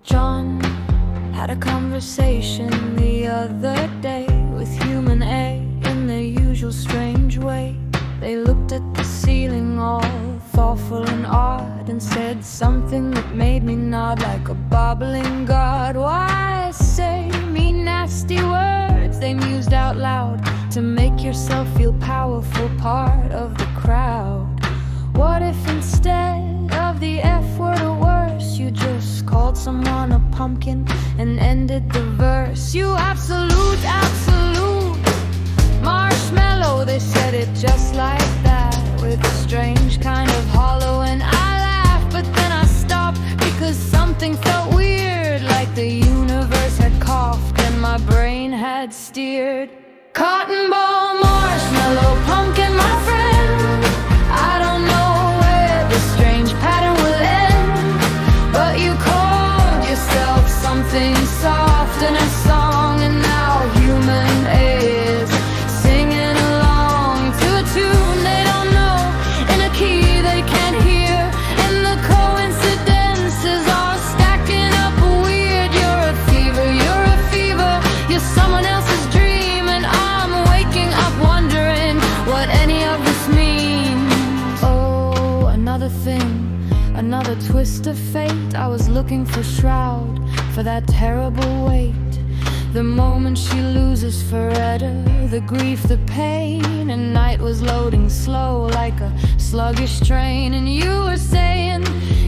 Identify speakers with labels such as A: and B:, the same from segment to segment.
A: John had a conversation the other day with human A in their usual strange way. They looked at the ceiling all thoughtful and odd and said something that made me nod like a bobbling god. Why say me nasty words? They mused out loud to make yourself feel powerful, part of the crowd. What if instead of the F word or worse, you just called someone a pumpkin and ended the verse? You absolute, absolute marshmallow. They said it just like that, with a strange kind of hollow. And I laughed, but then I stopped because something felt weird, like the universe had coughed and my brain had steered. Cotton ball, marshmallow, pumpkin, my friend, I don't know where this strange pattern will end, but you called yourself something soft in a song, and now human is singing along to a tune they don't know, in a key they can't hear, and the coincidences are stacking up weird. You're a fever, you're a fever, you're someone else's dream, and I'm waking up wondering what any of this means. Oh, another thing, another twist of fate. I was looking for Shroud, for that terrible weight. The moment she loses Ferretta, the grief, the pain, and night was loading slow like a sluggish train. And you were saying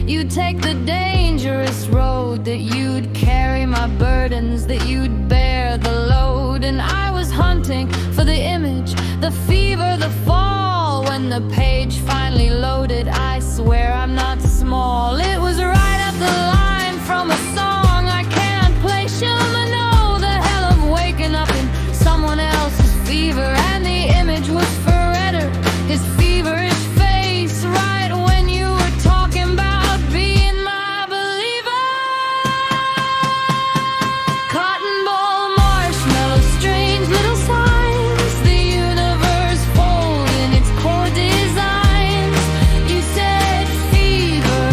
A: you'd take the dangerous road, that you'd carry my burdens, that you'd bear the load. And I was hunting for the image, the fever, the fall. When the page finally loaded, I swear I'm not small. It was right at the line from a song I can't play. Shillamano, the hell of waking up in someone else's fever. And the image was Ferretta, his feverish face, right when you were talking about being my believer. Cotton ball, marshmallow, strange little signs, the universe folding its core designs. You said fever,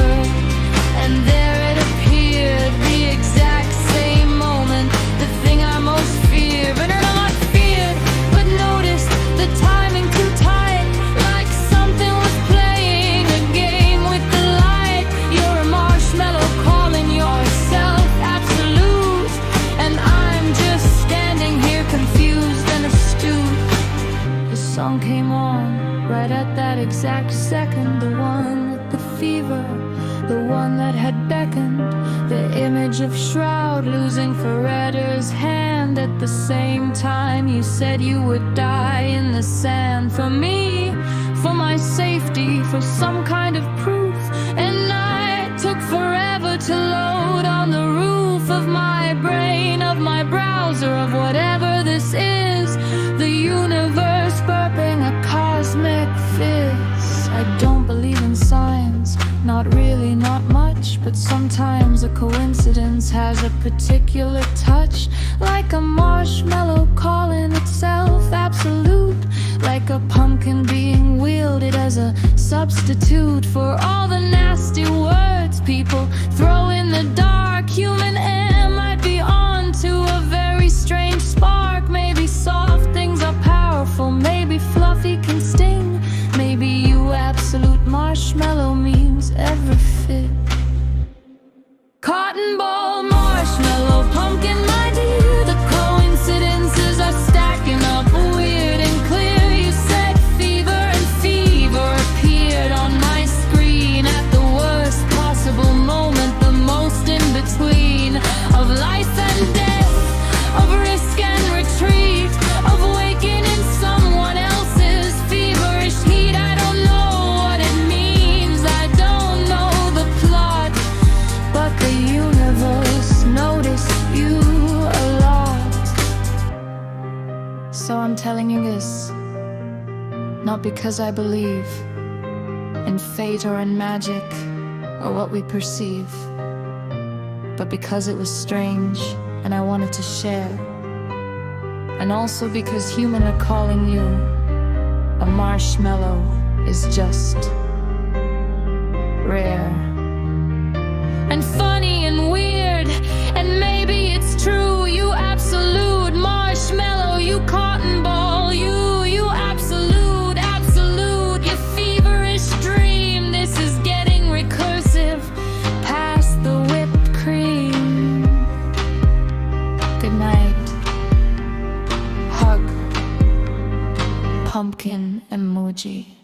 A: and there it appeared, the exact same moment, the thing I most feared. But not feared, but noticed the timing too tight, like something was playing a game with the light. You're a marshmallow calling yourself absolute, and I'm just standing here confused and astute. The song came on right at that exact second, the one with the fever, the one that had beckoned, the image of Shroud losing Ferretta's hand. At the same time you said you would die in the sand, for me, for my safety, for some kind of proof. And night took forever to load on the roof of my brain, of my browser, of whatever this is, the universe burping a cosmic fizz. I don't believe in signs, not really, not much, but sometimes a coincidence has a particular touch, like a marshmallow calling itself absolute, like a pumpkin being wielded as a substitute for all the nasty words people throw in the dark. Human air might be on to a very strange spark. Maybe soft things are powerful, maybe fluffy can sting, maybe you absolute marshmallow memes ever fit. Cotton ball, marshmallow, pumpkin, my dear, the coincidences are stacking up weird and clear. You said fever, and fever appeared on my screen at the worst possible moment, the most in between of life and death, of risk and retreat, of waking in someone else's feverish heat. I don't know what it means, I don't know the plot, but the universe noticed you a lot. So I'm telling you this, not because I believe in fate or in magic or what we perceive, but because it was strange and I wanted to share. And also because human are calling you a marshmallow is just rare and funny and weird. energy.